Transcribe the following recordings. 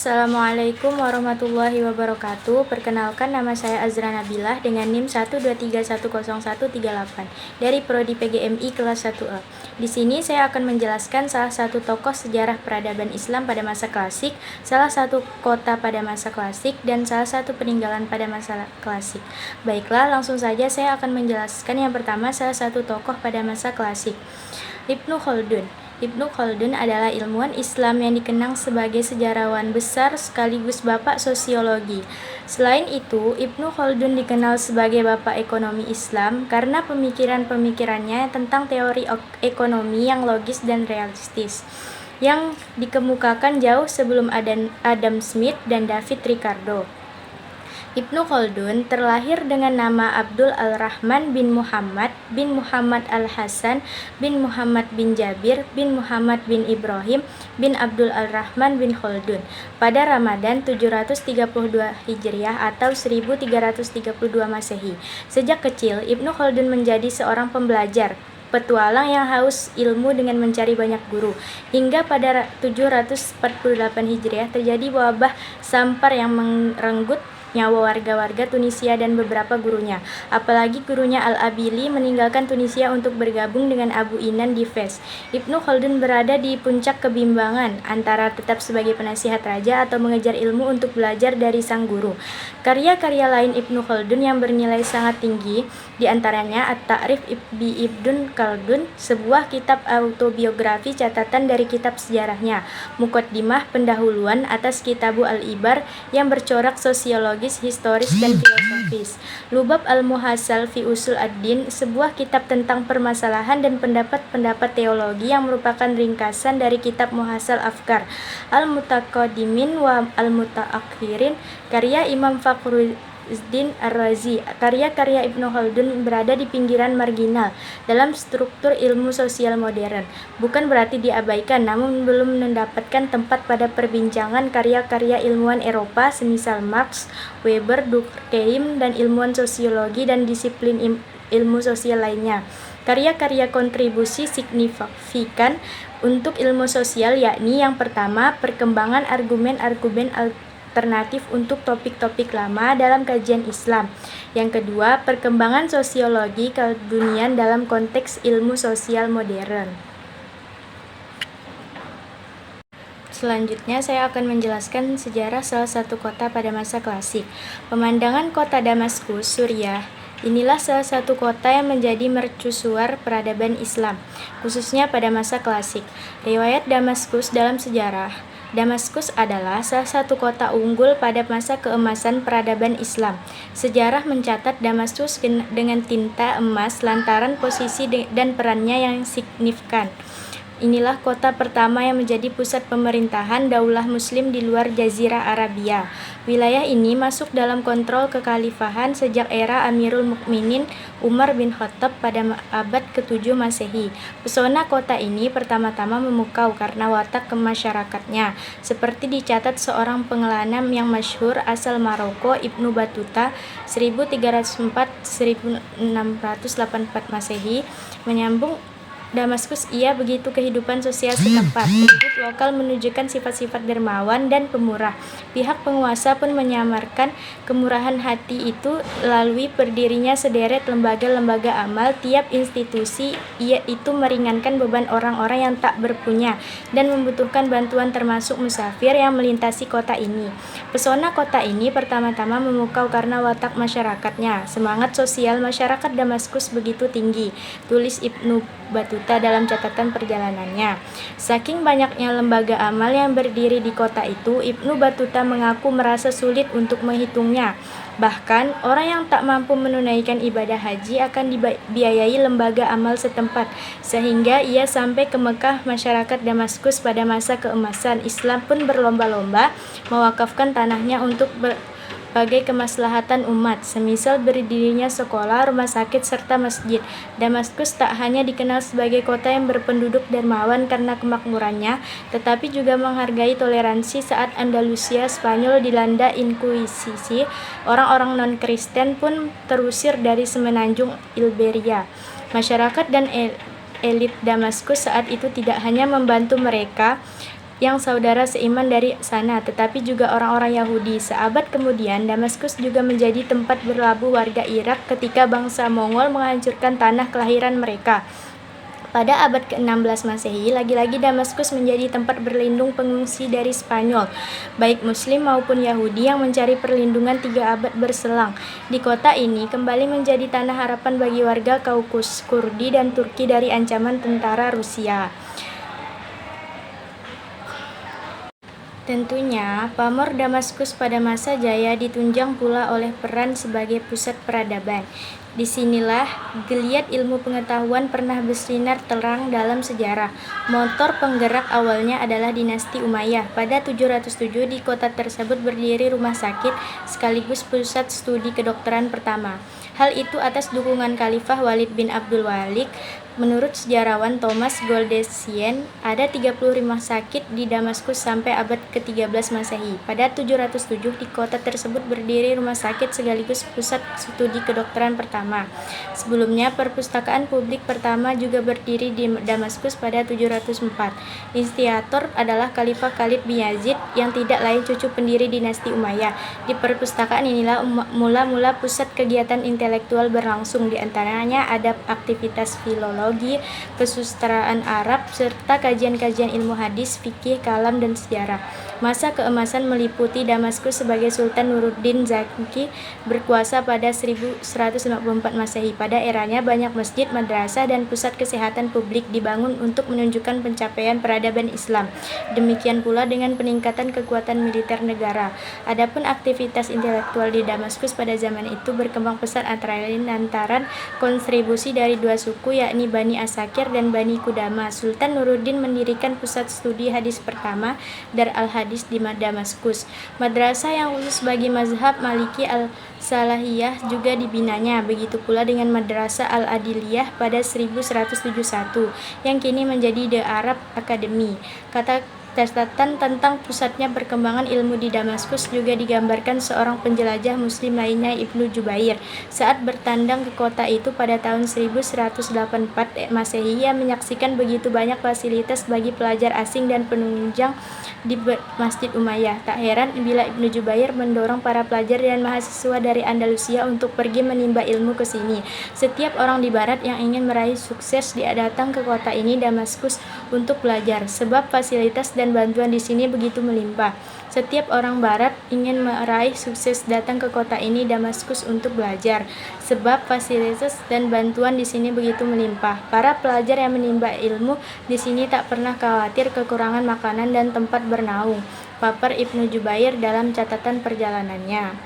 Assalamualaikum warahmatullahi wabarakatuh. Perkenalkan, nama saya Azra Nabilah dengan NIM 123101138 dari Prodi PGMI kelas 1A. Di sini saya akan menjelaskan salah satu tokoh sejarah peradaban Islam pada masa klasik, salah satu kota pada masa klasik, dan salah satu peninggalan pada masa klasik. Baiklah, langsung saja saya akan menjelaskan yang pertama salah satu tokoh pada masa klasik. Ibnu Khaldun. Ibnu Khaldun adalah ilmuwan Islam yang dikenang sebagai sejarawan besar sekaligus bapak sosiologi. Selain itu, Ibnu Khaldun dikenal sebagai bapak ekonomi Islam karena pemikiran-pemikirannya tentang teori ekonomi yang logis dan realistis, yang dikemukakan jauh sebelum Adam Smith dan David Ricardo. Ibnu Khaldun terlahir dengan nama Abdul Al-Rahman bin Muhammad Al-Hasan bin Muhammad bin Jabir bin Muhammad bin Ibrahim bin Abdul Al-Rahman bin Khaldun pada Ramadan 732 Hijriah atau 1332 Masehi. Sejak kecil, Ibnu Khaldun menjadi seorang pembelajar, petualang yang haus ilmu dengan mencari banyak guru. Hingga pada 748 Hijriah terjadi wabah sampar yang merenggut nyawa warga-warga Tunisia dan beberapa gurunya. Apalagi gurunya Al-Abili meninggalkan Tunisia untuk bergabung dengan Abu Inan di Fez. Ibnu Khaldun berada di puncak kebimbangan antara tetap sebagai penasihat raja atau mengejar ilmu untuk belajar dari sang guru. Karya-karya lain Ibnu Khaldun yang bernilai sangat tinggi, di antaranya At-Ta'rif bi Ibnu Khaldun, sebuah kitab autobiografi catatan dari kitab sejarahnya, Muqaddimah, pendahuluan atas Kitabu Al-Ibar yang bercorak sosiologi, historis, dan filosofis, Lubab Al-Muhassal fi Usul ad-Din, sebuah kitab tentang permasalahan dan pendapat-pendapat teologi yang merupakan ringkasan dari kitab Muhassal Afkar, Al-Mutaqaddimin wa Al-Mutaakhirin, karya Imam Fakhruddin Ar-Razi. Karya-karya Ibnu Khaldun berada di pinggiran marginal dalam struktur ilmu sosial modern. Bukan berarti diabaikan, namun belum mendapatkan tempat pada perbincangan karya-karya ilmuwan Eropa semisal Marx, Weber, Durkheim, dan ilmuwan sosiologi dan disiplin ilmu sosial lainnya. Karya-karya kontribusi signifikan untuk ilmu sosial yakni yang pertama, perkembangan argumen-argumen alternatif untuk topik-topik lama dalam kajian Islam. Yang kedua, perkembangan sosiologi keduniaan dalam konteks ilmu sosial modern. Selanjutnya saya akan menjelaskan sejarah salah satu kota pada masa klasik. Pemandangan kota Damaskus, Suriah. Inilah salah satu kota yang menjadi mercusuar peradaban Islam, khususnya pada masa klasik. Riwayat Damaskus dalam sejarah. Damaskus adalah salah satu kota unggul pada masa keemasan peradaban Islam. Sejarah mencatat Damaskus dengan tinta emas lantaran posisi dan perannya yang signifikan. Inilah kota pertama yang menjadi pusat pemerintahan daulah muslim di luar Jazirah Arabia. Wilayah ini masuk dalam kontrol kekhalifahan sejak era Amirul Mukminin Umar bin Khattab pada abad ke-7 Masehi. Pesona kota ini pertama-tama memukau karena watak kemasyarakatnya, seperti dicatat seorang pengelana yang masyhur asal Maroko, Ibnu Battuta 1304-1684 Masehi, menyambung Damaskus ia begitu kehidupan sosial setempat. Penduduk lokal menunjukkan sifat-sifat dermawan dan pemurah. Pihak penguasa pun menyamarkan kemurahan hati itu melalui berdirinya sederet lembaga-lembaga amal. Tiap institusi itu meringankan beban orang-orang yang tak berpunya dan membutuhkan bantuan, termasuk musafir yang melintasi kota ini. Pesona kota ini pertama-tama memukau karena watak masyarakatnya. Semangat sosial masyarakat Damaskus begitu tinggi, tulis Ibnu Battuta dalam catatan perjalanannya. Saking banyaknya lembaga amal yang berdiri di kota itu, Ibnu Battuta mengaku merasa sulit untuk menghitungnya. Bahkan, orang yang tak mampu menunaikan ibadah haji akan dibiayai lembaga amal setempat, sehingga ia sampai ke Mekah. Masyarakat Damaskus pada masa keemasan Islam pun berlomba-lomba mewakafkan tanahnya untuk berbagai kemaslahatan umat, semisal berdirinya sekolah, rumah sakit, serta masjid. Damaskus tak hanya dikenal sebagai kota yang berpenduduk dermawan karena kemakmurannya, tetapi juga menghargai toleransi saat Andalusia Spanyol dilanda inkuisisi. Orang-orang non-Kristen pun terusir dari semenanjung Iberia. Masyarakat dan elit Damaskus saat itu tidak hanya membantu mereka yang saudara seiman dari sana, tetapi juga orang-orang Yahudi. Seabad kemudian, Damaskus juga menjadi tempat berlabuh warga Irak ketika bangsa Mongol menghancurkan tanah kelahiran mereka. Pada abad ke-16 Masehi, lagi-lagi Damaskus menjadi tempat berlindung pengungsi dari Spanyol, baik Muslim maupun Yahudi yang mencari perlindungan 3 abad berselang. Di kota ini kembali menjadi tanah harapan bagi warga Kaukus, Kurdi, dan Turki dari ancaman tentara Rusia. Tentunya, pamor Damaskus pada masa jaya ditunjang pula oleh peran sebagai pusat peradaban. Disinilah geliat ilmu pengetahuan pernah bersinar terang dalam sejarah. Motor penggerak awalnya adalah dinasti Umayyah. Pada 707 di kota tersebut berdiri rumah sakit sekaligus pusat studi kedokteran pertama. Hal itu atas dukungan Khalifah Walid bin Abdul Walik. Menurut sejarawan Thomas Goldesien, ada 30 rumah sakit di Damaskus sampai abad ke-13 Masehi. Pada 707 di kota tersebut berdiri rumah sakit sekaligus pusat studi kedokteran pertama. Sebelumnya, perpustakaan publik pertama juga berdiri di Damaskus pada 704. Inisiator adalah Khalifah Khalid bin Yazid yang tidak lain cucu pendiri dinasti Umayyah. Di perpustakaan inilah mula-mula pusat kegiatan intelektual berlangsung, di antaranya ada aktivitas filologi, kesusastraan Arab, serta kajian-kajian ilmu hadis, fikih, kalam, dan sejarah. Masa keemasan meliputi Damaskus sebagai Sultan Nuruddin Zaki berkuasa pada 1154 Masehi. Pada eranya banyak masjid, madrasah, dan pusat kesehatan publik dibangun untuk menunjukkan pencapaian peradaban Islam. Demikian pula dengan peningkatan kekuatan militer negara. Adapun aktivitas intelektual di Damaskus pada zaman itu berkembang pesat antara lain lantaran kontribusi dari 2 suku, yakni Bani Asakir dan Bani Kudama. Sultan Nuruddin mendirikan pusat studi hadis pertama, Dar al-Hadis, di Damaskus. Madrasah yang khusus bagi mazhab Maliki al-Salahiyah juga dibinanya. Begitu pula dengan Madrasah al-Adiliyah pada 1171 yang kini menjadi The Arab Academy. Catatan tentang pusatnya perkembangan ilmu di Damaskus juga digambarkan seorang penjelajah muslim lainnya, Ibnu Jubair. Saat bertandang ke kota itu pada tahun 1184 Masehi, ia menyaksikan begitu banyak fasilitas bagi pelajar asing dan penunjang di Masjid Umayyah. Tak heran bila Ibnu Jubair mendorong para pelajar dan mahasiswa dari Andalusia untuk pergi menimba ilmu ke sini. Setiap orang di barat yang ingin meraih sukses dia datang ke kota ini, Damaskus, untuk belajar, sebab fasilitas dan bantuan di sini begitu melimpah. Setiap orang barat ingin meraih sukses datang ke kota ini, Damaskus, untuk belajar, sebab fasilitas dan bantuan di sini begitu melimpah. Para pelajar yang menimba ilmu di sini tak pernah khawatir kekurangan makanan dan tempat bernaung, papar Ibnu Jubair dalam catatan perjalanannya.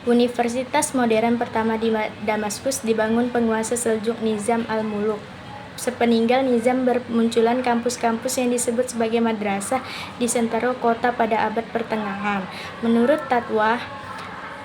Universitas modern pertama di Damaskus dibangun penguasa Seljuk Nizam al-Muluk. Sepeninggal Nizam bermunculan kampus-kampus yang disebut sebagai madrasah di sentero kota pada abad pertengahan. Menurut Tatwah,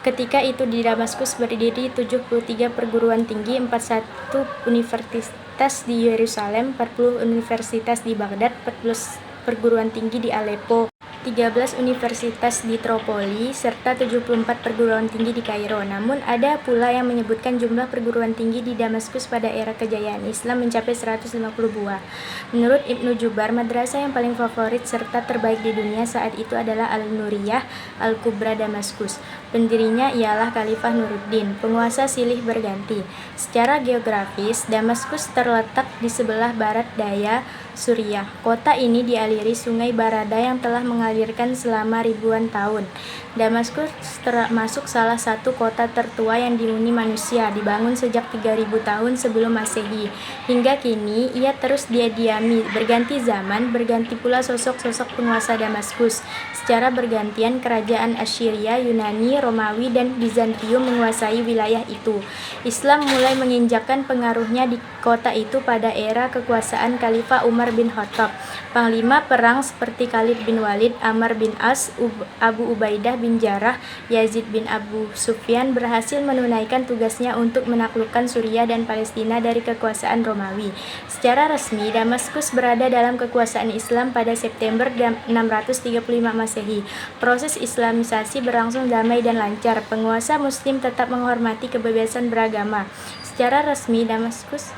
ketika itu di Damaskus berdiri 73 perguruan tinggi, 41 universitas di Yerusalem, 40 universitas di Baghdad, 14 perguruan tinggi di Aleppo, 13 universitas di Tripoli, serta 74 perguruan tinggi di Kairo. Namun ada pula yang menyebutkan jumlah perguruan tinggi di Damaskus pada era kejayaan Islam mencapai 150 buah. Menurut Ibnu Jubar, madrasah yang paling favorit serta terbaik di dunia saat itu adalah Al-Nuriyah Al-Kubra Damaskus. Pendirinya ialah Khalifah Nuruddin. Penguasa silih berganti. Secara geografis, Damaskus terletak di sebelah barat daya Suriah. Kota ini dialiri Sungai Barada yang telah mengalirkan selama ribuan tahun. Damaskus termasuk salah satu kota tertua yang dihuni manusia, dibangun sejak 3000 tahun sebelum Masehi. Hingga kini ia terus didiami, berganti zaman, berganti pula sosok-sosok penguasa Damaskus. Secara bergantian kerajaan Assyria, Yunani, Romawi, dan Bizantium menguasai wilayah itu. Islam mulai menginjakkan pengaruhnya di kota itu pada era kekuasaan Khalifah Umar bin Khattab. Panglima perang seperti Khalid bin Walid, Amr bin As, Abu Ubaidah bin Jarrah, Yazid bin Abu Sufyan berhasil menunaikan tugasnya untuk menaklukkan Suriah dan Palestina dari kekuasaan Romawi. Secara resmi, Damaskus berada dalam kekuasaan Islam pada September 635 Masehi. Proses Islamisasi berlangsung damai dan lancar. Penguasa Muslim tetap menghormati kebebasan beragama. Secara resmi, Damaskus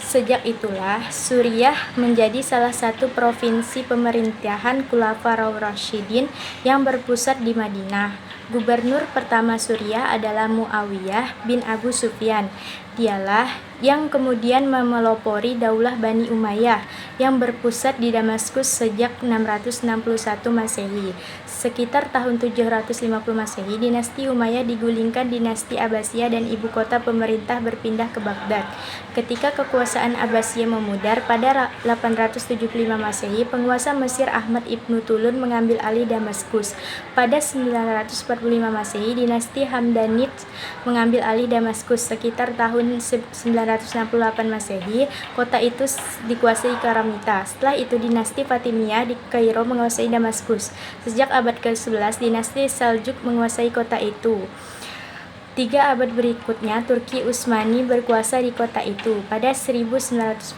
Sejak itulah, Suriah menjadi salah satu provinsi pemerintahan Khulafaur Rasyidin yang berpusat di Madinah. Gubernur pertama Suriah adalah Muawiyah bin Abu Sufyan. Dialah yang kemudian memelopori Daulah Bani Umayyah yang berpusat di Damaskus sejak 661 Masehi. Sekitar tahun 750 Masehi, dinasti Umayyah digulingkan dinasti Abbasiyah dan ibu kota pemerintah berpindah ke Baghdad. Ketika kekuasaan Abbasiyah memudar pada 875 Masehi, penguasa Mesir Ahmad ibnu Tulun mengambil alih Damaskus. Pada 945 Masehi, dinasti Hamdanid mengambil alih Damaskus. Sekitar tahun 968 Masehi, kota itu dikuasai Karamita. Setelah itu dinasti Fatimiyah di Kairo menguasai Damaskus. Sejak abad ke-11, dinasti Saljuk menguasai kota itu. 3 abad berikutnya, Turki Utsmani berkuasa di kota itu. Pada 1946,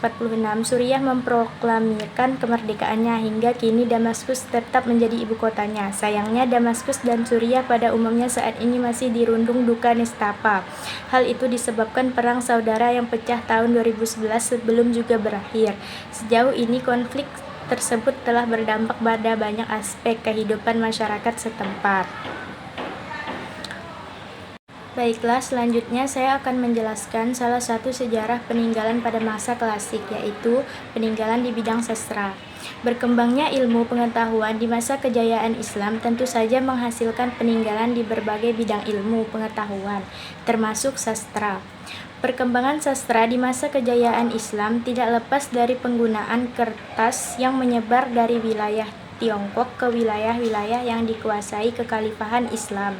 Suriah memproklamirkan kemerdekaannya hingga kini Damaskus tetap menjadi ibu kotanya. Sayangnya, Damaskus dan Suriah pada umumnya saat ini masih dirundung duka nestapa. Hal itu disebabkan perang saudara yang pecah tahun 2011 sebelum juga berakhir. Sejauh ini konflik tersebut telah berdampak pada banyak aspek kehidupan masyarakat setempat. Baiklah, selanjutnya saya akan menjelaskan salah satu sejarah peninggalan pada masa klasik, yaitu peninggalan di bidang sastra. Berkembangnya ilmu pengetahuan di masa kejayaan Islam tentu saja menghasilkan peninggalan di berbagai bidang ilmu pengetahuan, termasuk sastra. Perkembangan sastra di masa kejayaan Islam tidak lepas dari penggunaan kertas yang menyebar dari wilayah Tiongkok ke wilayah-wilayah yang dikuasai kekhalifahan Islam.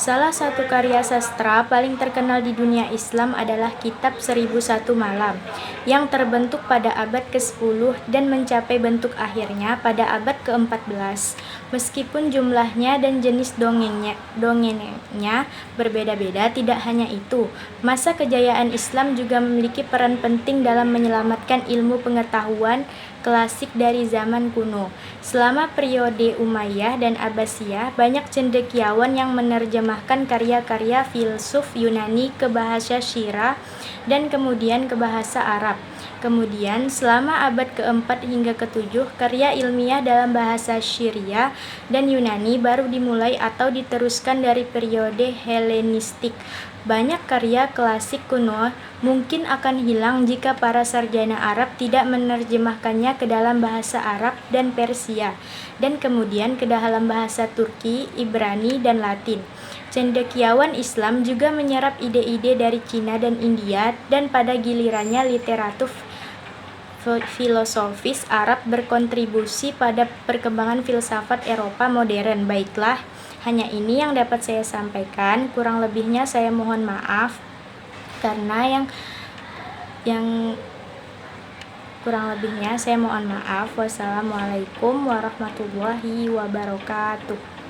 Salah satu karya sastra paling terkenal di dunia Islam adalah Kitab 1001 Malam, yang terbentuk pada abad ke-10 dan mencapai bentuk akhirnya pada abad ke-14. Meskipun jumlahnya dan jenis dongengnya berbeda-beda, tidak hanya itu, masa kejayaan Islam juga memiliki peran penting dalam menyelamatkan ilmu pengetahuan klasik dari zaman kuno. Selama periode Umayyah dan Abbasiyah, banyak cendekiawan yang menerjemahkan karya-karya filsuf Yunani ke bahasa Syirah dan kemudian ke bahasa Arab. Kemudian, selama abad ke-4 hingga ke-7, karya ilmiah dalam bahasa Syria dan Yunani baru dimulai atau diteruskan dari periode Helenistik. Banyak karya klasik kuno mungkin akan hilang jika para sarjana Arab tidak menerjemahkannya ke dalam bahasa Arab dan Persia, dan kemudian ke dalam bahasa Turki, Ibrani, dan Latin. Cendekiawan Islam juga menyerap ide-ide dari Cina dan India, dan pada gilirannya literatur filosofis Arab berkontribusi pada perkembangan filsafat Eropa modern. Baiklah, hanya ini yang dapat saya sampaikan. Kurang lebihnya saya mohon maaf, karena yang kurang lebihnya saya mohon maaf. Wassalamualaikum warahmatullahi wabarakatuh.